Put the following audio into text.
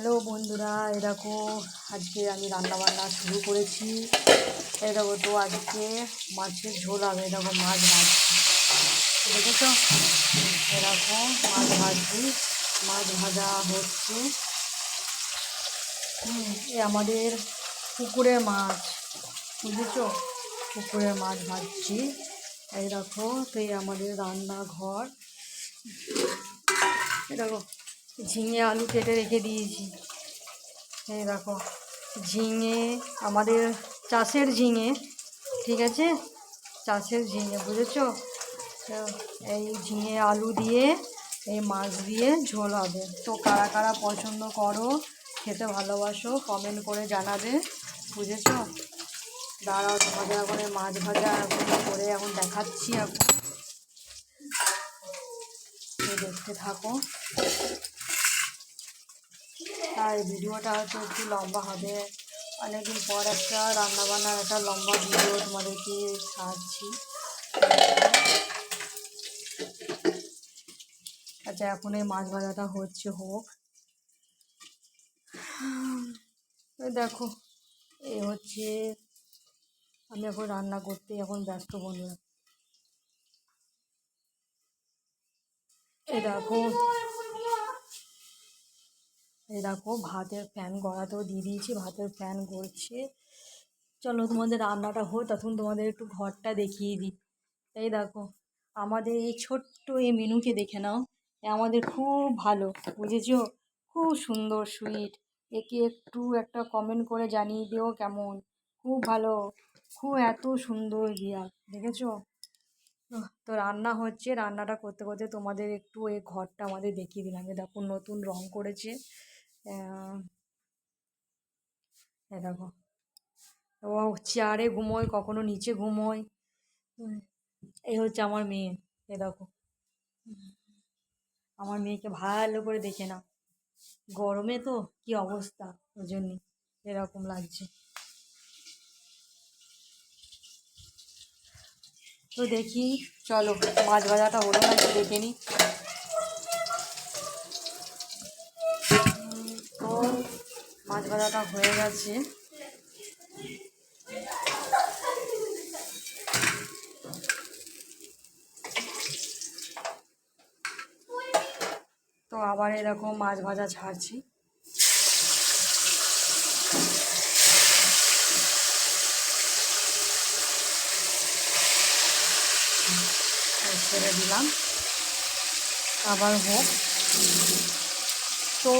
Hello বন্ধুরা, এই দেখো আজকে আমি রান্নাবান্না শুরু করেছি। এই দেখো তো আজকে মাছের ঝোল হবে। দেখো মাছ ভাজছি, দেখেছো? এরকম মাছ ভাজছি, মাছ ভাজা হচ্ছে। এ আমাদের পুকুরের মাছ, বুঝেছো? পুকুরের মাছ ভাজছি। এই দেখো, তো এই আমাদের রান্নাঘর। এই দেখো ঝিঙে আলু কেটে রেখে দিয়েছি। এই দেখো ঝিঙে, আমাদের চাষের ঝিঙে, ঠিক আছে? চাষের ঝিঙে, বুঝেছো? তো এই ঝিঙে আলু দিয়ে এই মাছ দিয়ে ঝোল হবে। তো কারা কারা পছন্দ করো, খেতে ভালোবাসো, কমেন্ট করে জানাবে, বুঝেছো? দাঁড়াও, তোমাদের এখন এই মাছ ভাজা এখন করে এখন দেখাচ্ছি। এখন দেখতে থাকো। আর ভিডিওটা হয়তো একটু লম্বা হবে, অনেকদিন পর একটা রান্নাবান্নার একটা লম্বা ভিডিও তোমাদেরকে ছাড়ছি। আচ্ছা, এখন এই মাছ ভাজাটা হচ্ছে, হোক। দেখো এই হচ্ছে, আমি এখন রান্না করতে এখন ব্যস্ত বন্ধুরা। এই দেখো, এই দেখো ভাতের ফ্যান গড়াতেও দিয়ে দিয়েছি, ভাতের ফ্যান গড়ছে। চলো তোমাদের রান্নাটা হোক, তখন তোমাদের একটু ঘরটা দেখিয়ে দিই। এই দেখো আমাদের এই ছোট্ট এই মেনুকে দেখে নাও। এ আমাদের খুব ভালো, বুঝেছো? খুব সুন্দর, সুইট। একে একটু একটা কমেন্ট করে জানিয়ে দিও কেমন। খুব ভালো, খুব এত সুন্দর বিড়াল, দেখেছো? তো রান্না হচ্ছে, রান্নাটা করতে করতে তোমাদের একটু এই ঘরটা আমাদের দেখিয়ে দিলাম। এ দেখো নতুন রং করেছে। এ দেখো, ও চেয়ারে ঘুমোয়, কখনো নিচে ঘুমোয়। এই হচ্ছে আমার মেয়ে। এ দেখো, আমার মেয়েকে ভালো করে দেখে নাও। গরমে তো কি অবস্থা, ওই জন্যই এরকম লাগছে। তো দেখি, চলো মাছ ভাজাটা হলো না, একটু দেখে নিই। তো মাছ ভাজাটা হয়ে গেছে। তো আবার এরকম মাছ ভাজা ছাড়ছি। ছেড়ে দিলাম, আবার হোক। তো